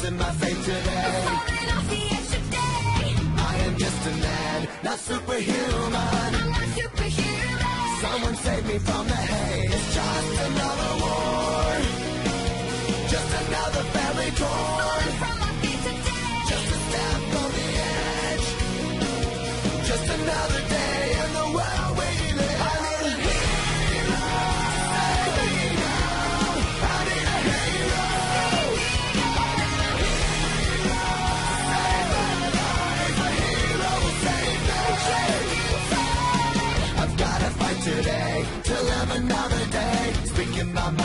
facing my fate today. Falling off the edge today. I am just a man, not superhuman. I'm not superhuman. Someone save me from the hate. It's just another war, just another family torn. From my feet today. Just a step on the edge, just another day in the world we live. I need a hero, save me now. I need a hero, save my life. A hero will save me. I've gotta fight today to live another day. Speaking my mind.